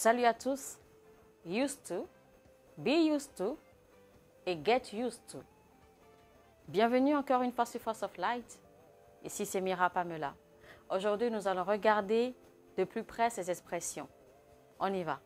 Salut à tous. Used to, be used to et get used to. Bienvenue encore une fois sur Force of Light. Ici c'est Mira Pamela. Aujourd'hui nous allons regarder de plus près ces expressions. On y va.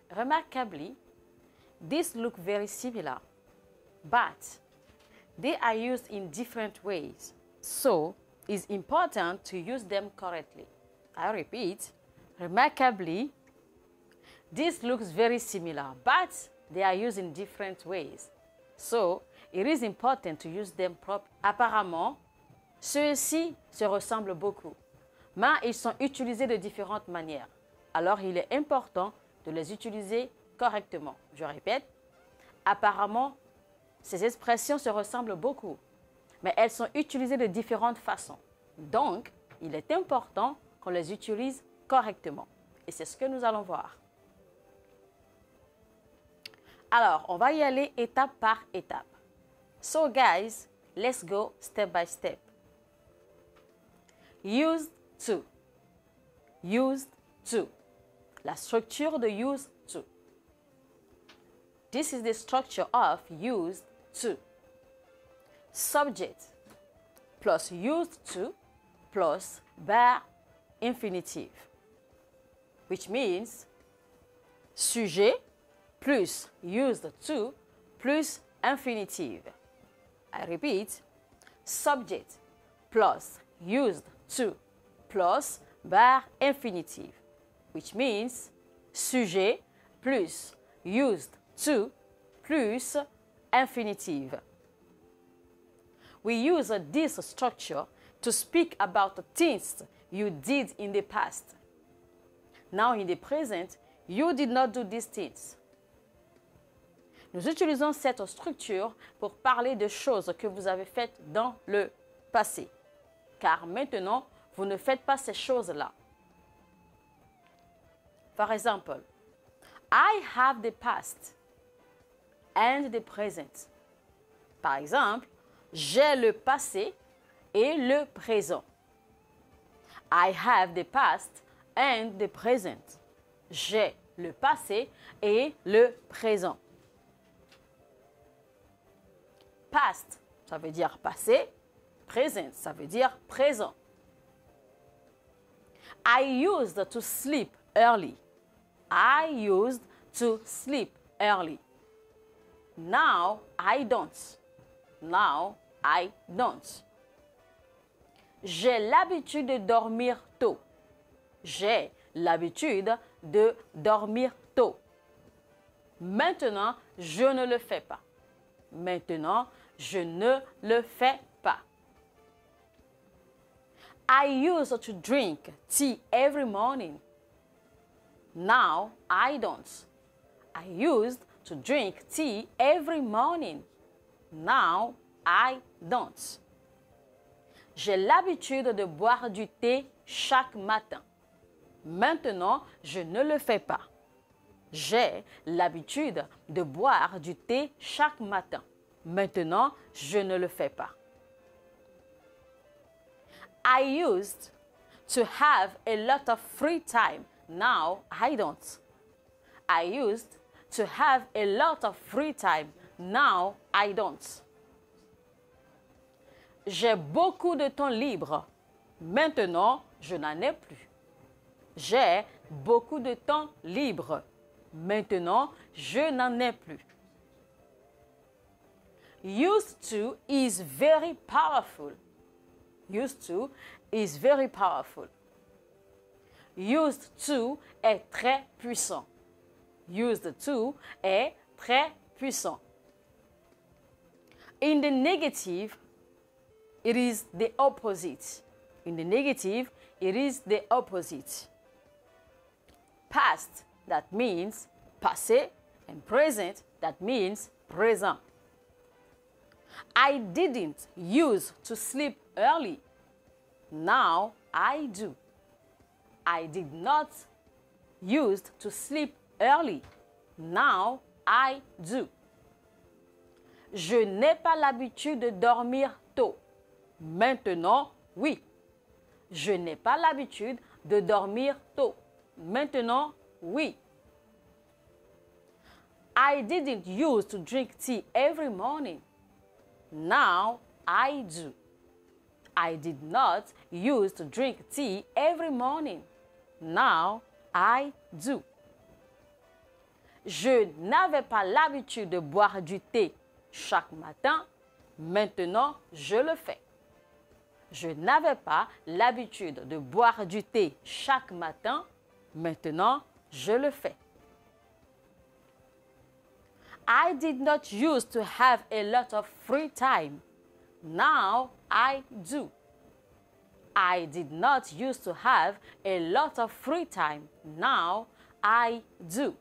Remarkably, these look very similar, but they are used in different ways. So, it's important to use them correctly. I repeat, remarkably, this looks very similar, but they are used in different ways. So, it is important to use them properly. Apparemment, ceux-ci se ressemblent beaucoup, mais ils sont utilisés de différentes manières. Alors, il est important de les utiliser correctement. Je répète, apparemment, ces expressions se ressemblent beaucoup, mais elles sont utilisées de différentes façons. Donc, il est important qu'on les utilise correctement. Et c'est ce que nous allons voir. Alors, on va y aller étape par étape. So, guys, let's go step by step. Used to. Used to. La structure de used to. This is the structure of used to. Subject plus used to plus verb infinitive, which means sujet plus used to plus infinitive. I repeat, subject plus used to plus verb infinitive, which means sujet plus used to plus infinitive. We use this structure to speak about things you did in the past. Now in the present, you did not do these things. Nous utilisons cette structure pour parler de choses que vous avez faites dans le passé. Car maintenant, vous ne faites pas ces choses-là. For example, I have the past and the present. Par exemple, j'ai le passé et le présent. I have the past and the present. J'ai le passé et le présent. Past, ça veut dire passé. Present, ça veut dire présent. I used to sleep early. I used to sleep early. Now I don't. Now I don't. J'ai l'habitude de dormir tôt. J'ai l'habitude de dormir tôt. Maintenant, je ne le fais pas. Maintenant, je ne le fais pas. I used to drink tea every morning. Now I don't. I used to drink tea every morning. Now I don't. J'ai l'habitude de boire du thé chaque matin. Maintenant, je ne le fais pas. J'ai l'habitude de boire du thé chaque matin. Maintenant, je ne le fais pas. I used to have a lot of free time. Now I don't. I used to have a lot of free time. Now I don't. J'ai beaucoup de temps libre. Maintenant, je n'en ai plus. J'ai beaucoup de temps libre. Maintenant, je n'en ai plus. Used to is very powerful. Used to is very powerful. Used to est très puissant. Used to est très puissant. In the negative, it is the opposite. In the negative, it is the opposite. Past, that means passé, and present, that means présent. I didn't use to sleep early. Now I do. I did not use to sleep early. Now I do. Je n'ai pas l'habitude de dormir tôt. Maintenant, oui. Je n'ai pas l'habitude de dormir tôt. Maintenant, oui. I didn't used to drink tea every morning. Now I do. I did not used to drink tea every morning. Now I do. Je n'avais pas l'habitude de boire du thé chaque matin. Maintenant, je le fais. Je n'avais pas l'habitude de boire du thé chaque matin. Maintenant, je le fais. I did not used to have a lot of free time. Now I do. I did not used to have a lot of free time. Now I do.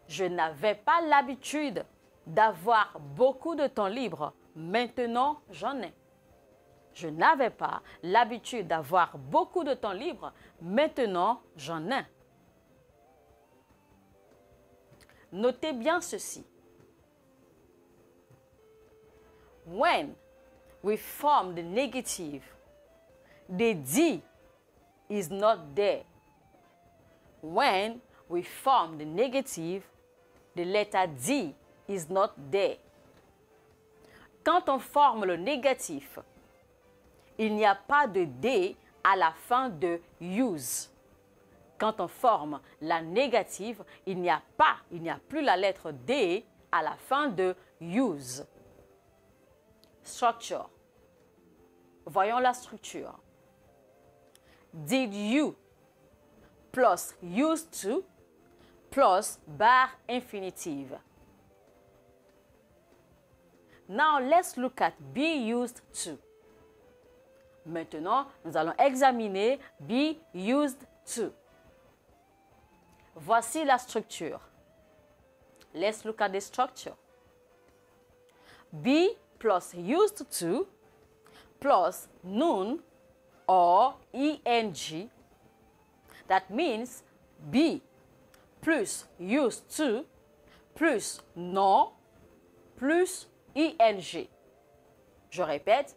Je n'avais pas l'habitude d'avoir beaucoup de temps libre. Maintenant, j'en ai. Je n'avais pas l'habitude d'avoir beaucoup de temps libre. Maintenant, j'en ai. Notez bien ceci. When we form the negative, the D is not there. When we form the negative, the letter D is not there. Quand on forme le négatif, il n'y a pas de D à la fin de use. Quand on forme la négative, il n'y a plus la lettre D à la fin de use. Structure. Voyons la structure. Did you plus used to plus bar infinitive. Now let's look at be used to. Maintenant, nous allons examiner be used to. Voici la structure. Let's look at the structure. Be plus used to plus noun or ing. That means be plus used to plus nom plus ing. Je répète,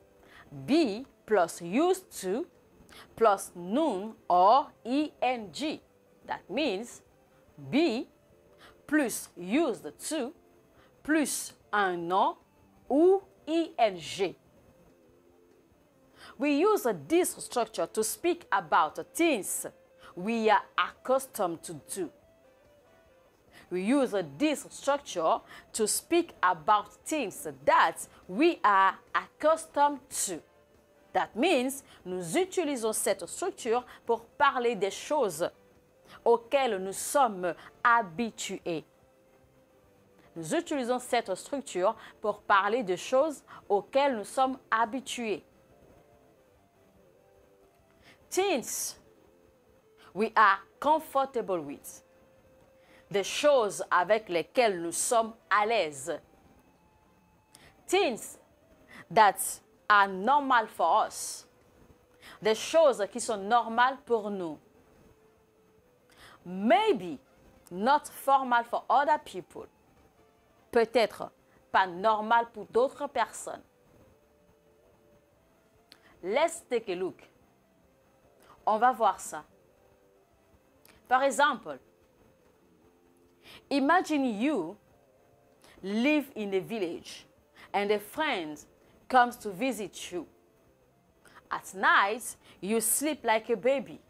be plus used to plus noun or ing. That means be plus used to plus un nom ou ing. We use this structure to speak about things we are accustomed to do. We use this structure to speak about things that we are accustomed to. That means, nous utilisons cette structure pour parler des choses auxquelles nous sommes habitués. Nous utilisons cette structure pour parler de choses auxquelles nous sommes habitués. Things we are comfortable with. Des choses avec lesquelles nous sommes à l'aise. Things that are normal for us. Des choses qui sont normales pour nous. Maybe not formal for other people. Peut-être pas normal pour d'autres personnes. Let's take a look. On va voir ça. Par exemple, imagine you live in a village and a friend comes to visit you. At night, you sleep like a baby.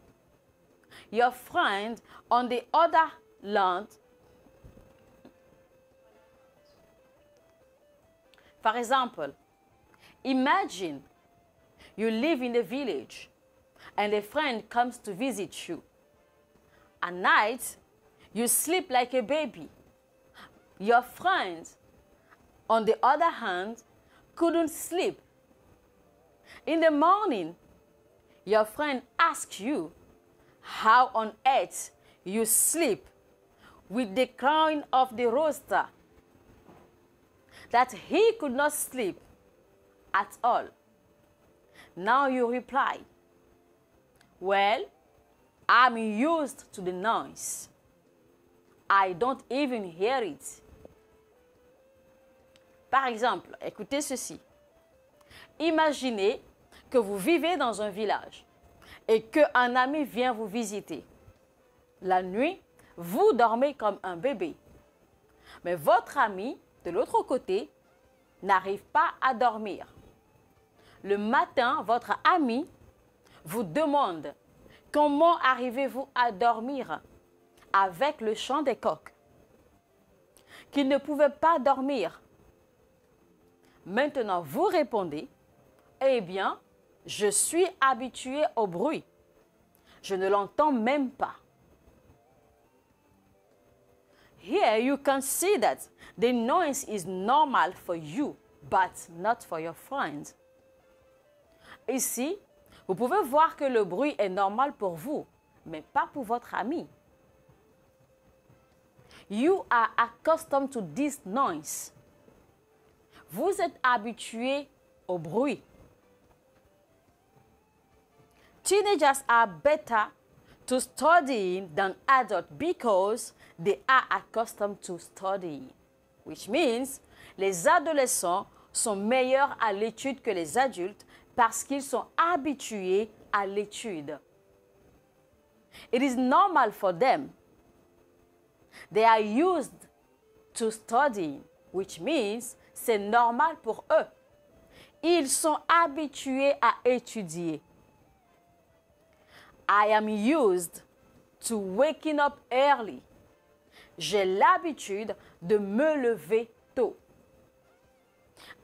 Your friend on the other land, for example, imagine you live in a village and a friend comes to visit you. At night, you sleep like a baby. Your friend, on the other hand, couldn't sleep. In the morning, your friend asks you how on earth you sleep with the crowing of the rooster, that he could not sleep at all. Now you reply, well, I'm used to the noise. I don't even hear it. Par exemple, écoutez ceci. Imaginez que vous vivez dans un village et qu'un ami vient vous visiter. La nuit, vous dormez comme un bébé. Mais votre ami, de l'autre côté, n'arrive pas à dormir. Le matin, votre ami vous demande comment arrivez-vous à dormir avec le chant des coqs, qu'il ne pouvait pas dormir. Maintenant, vous répondez, eh bien, je suis habitué au bruit. Je ne l'entends même pas. Here you can see that the noise is normal for you, but not for your friend. Ici, vous pouvez voir que le bruit est normal pour vous, mais pas pour votre ami. You are accustomed to this noise. Vous êtes habitué au bruit. Teenagers are better to studying than adults because they are accustomed to studying. Which means, les adolescents sont meilleurs à l'étude que les adultes parce qu'ils sont habitués à l'étude. It is normal for them. They are used to studying, which means c'est normal pour eux. Ils sont habitués à étudier. I am used to waking up early. J'ai l'habitude de me lever tôt.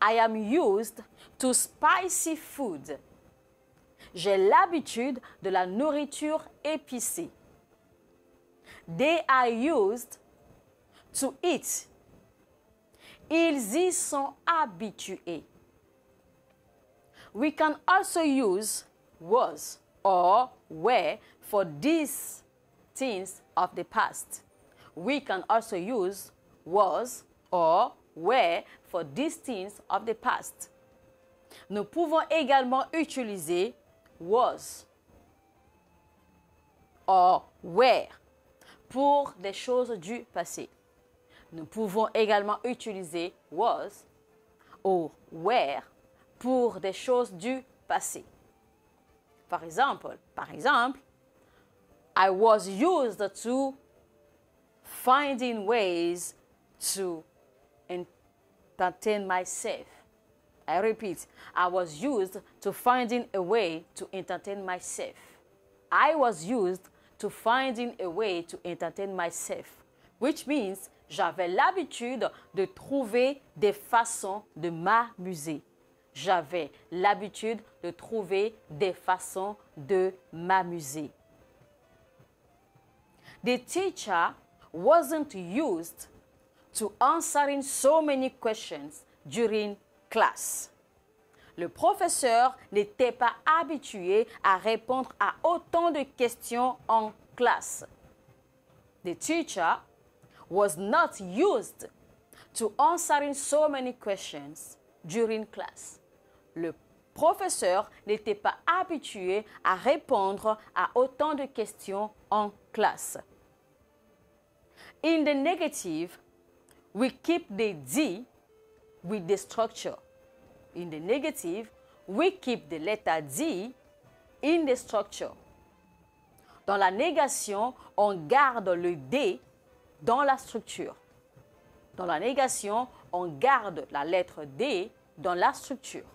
I am used to spicy food. J'ai l'habitude de la nourriture épicée. They are used to eat. Ils y sont habitués. We can also use was or were for these things of the past. We can also use was or were for these things of the past. Nous pouvons également utiliser was or were pour des choses du passé. Nous pouvons également utiliser was ou were pour des choses du passé. Par exemple, I was used to finding ways to entertain myself. I repeat, I was used to finding a way to entertain myself. I was used to finding a way to entertain myself, which means j'avais l'habitude de trouver des façons de m'amuser. J'avais l'habitude de trouver des façons de m'amuser. The teacher wasn't used to answering so many questions during class. Le professeur n'était pas habitué à répondre à autant de questions en classe. The teacher was not used to answering so many questions during class. Le professeur n'était pas habitué à répondre à autant de questions en classe. In the negative, we keep the D with the structure. In the negative, we keep the letter D in the structure. Dans la négation, on garde le D dans la structure. Dans la négation, on garde la lettre D dans la structure.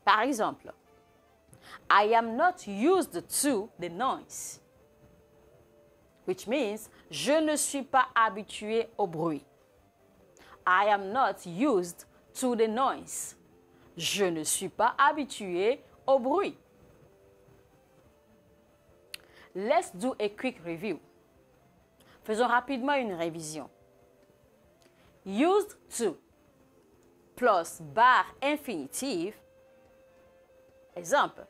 Par exemple, I am not used to the noise, which means je ne suis pas habitué au bruit. I am not used to the noise. Je ne suis pas habitué au bruit. Let's do a quick review. Faisons rapidement une révision. Used to plus bar infinitive. Exemple.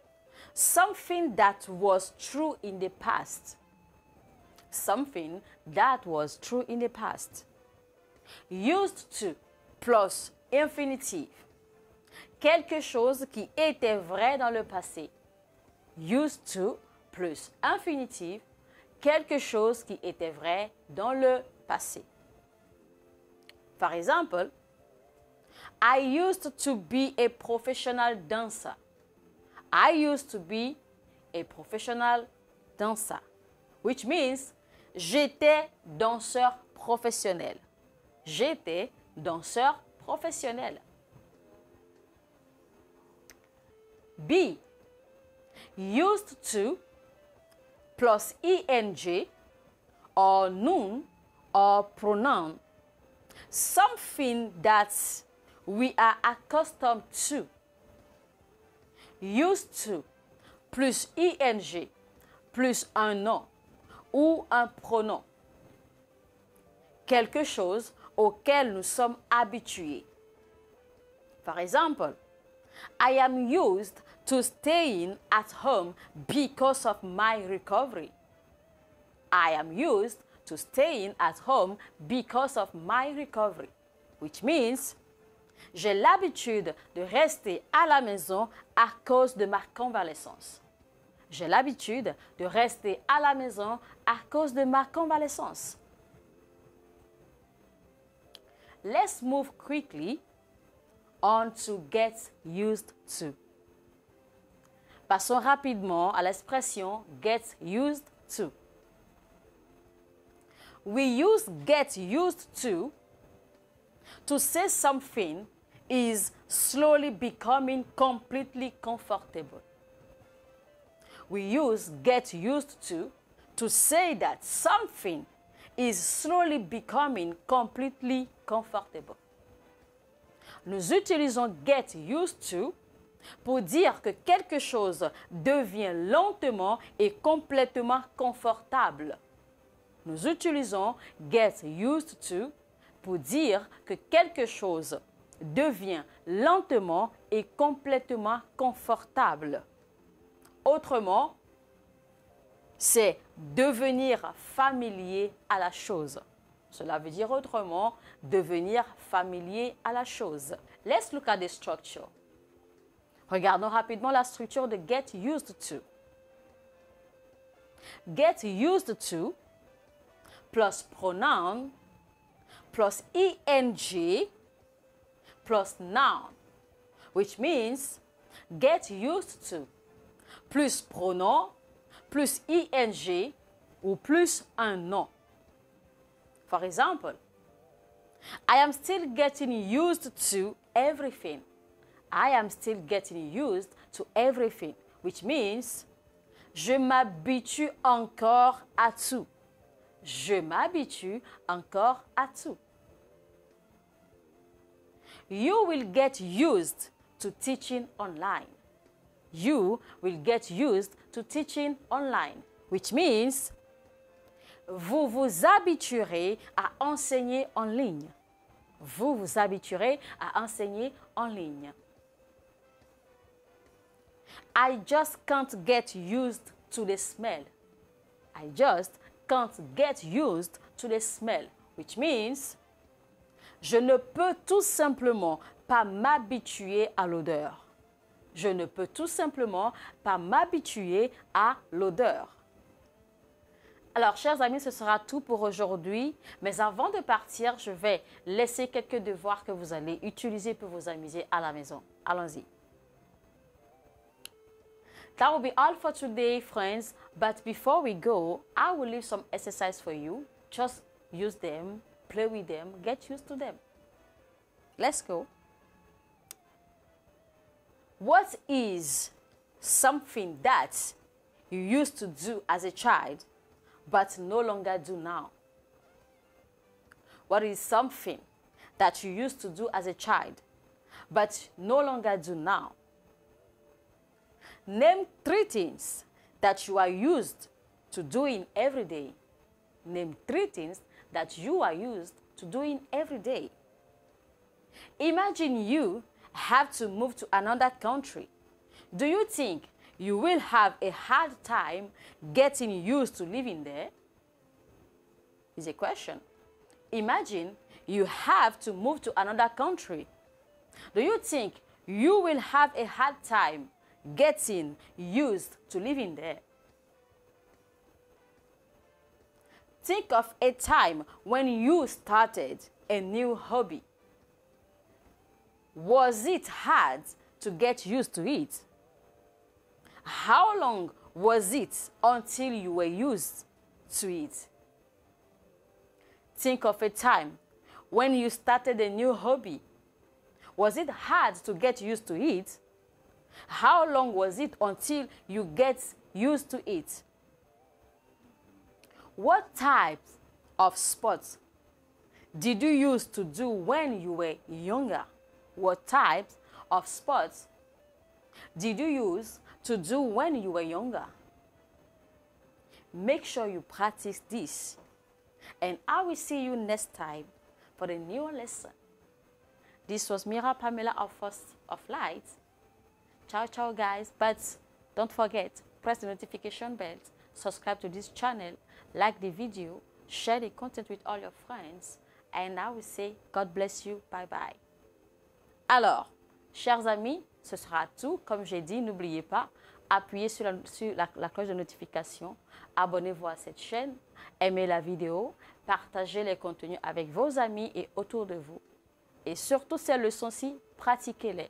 Something that was true in the past. Something that was true in the past. Used to plus infinitive. Quelque chose qui était vrai dans le passé. Used to plus infinitive. Quelque chose qui était vrai dans le passé. Par exemple, I used to be a professional dancer. I used to be a professional dancer, which means j'étais danseur professionnel. J'étais danseur professionnel. B. Used to plus ing or noun or pronoun. Something that we are accustomed to. Used to plus ing plus un nom ou un pronom. Quelque chose auquel nous sommes habitués. Par exemple, I am used to staying at home because of my recovery. I am used to staying at home because of my recovery, which means j'ai l'habitude de rester à la maison à cause de ma convalescence. J'ai l'habitude de rester à la maison à cause de ma convalescence. Let's move quickly on to get used to. Passons rapidement à l'expression get used to. We use get used to say something is slowly becoming completely comfortable. We use get used to say that something is slowly becoming completely comfortable. Nous utilisons get used to pour dire que quelque chose devient lentement et complètement confortable. Nous utilisons get used to pour dire que quelque chose devient lentement et complètement confortable. Autrement, c'est devenir familier à la chose. Cela veut dire autrement, devenir familier à la chose. Let's look at the structure. Regardons rapidement la structure de get used to. Get used to plus pronoun plus ing plus noun, which means get used to plus pronom plus ing ou plus un nom. For example, I am still getting used to everything. I am still getting used to everything, which means je m'habitue encore à tout. Je m'habitue encore à tout. You will get used to teaching online. You will get used to teaching online, which means vous vous habituerez à enseigner en ligne. Vous vous habituerez à enseigner en ligne. I just can't get used to the smell. I just can't get used to the smell, which means je ne peux tout simplement pas m'habituer à l'odeur. Je ne peux tout simplement pas m'habituer à l'odeur. Alors, chers amis, ce sera tout pour aujourd'hui. Mais avant de partir, je vais laisser quelques devoirs que vous allez utiliser pour vous amuser à la maison. Allons-y. That will be all for today, friends. But before we go, I will leave some exercise for you. Just use them, play with them, get used to them. Let's go. What is something that you used to do as a child but no longer do now? What is something that you used to do as a child but no longer do now? Name 3 things that you are used to doing every day. Name 3 things that you are used to doing every day. Imagine you have to move to another country. Do you think you will have a hard time getting used to living there? Is a question. Imagine you have to move to another country. Do you think you will have a hard time getting used to living there? Think of a time when you started a new hobby. Was it hard to get used to it? How long was it until you were used to it? Think of a time when you started a new hobby. Was it hard to get used to it? How long was it until you get used to it? What types of sports did you used to do when you were younger? What types of sports did you use to do when you were younger? Make sure you practice this. And I will see you next time for the new lesson. This was Mira Pamela of First of Light. Ciao, ciao, guys. But don't forget, press the notification bell, subscribe to this channel, like the video, share the content with all your friends. And I will say, God bless you. Bye-bye. Alors, chers amis, ce sera tout. Comme j'ai dit, n'oubliez pas, appuyez sur la cloche de notification, abonnez-vous à cette chaîne, aimez la vidéo, partagez les contenus avec vos amis et autour de vous. Et surtout ces leçons-ci, pratiquez-les.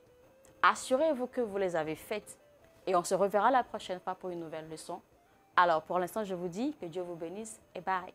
Assurez-vous que vous les avez faites. Et on se reverra la prochaine fois pour une nouvelle leçon. Alors pour l'instant, je vous dis que Dieu vous bénisse et bye.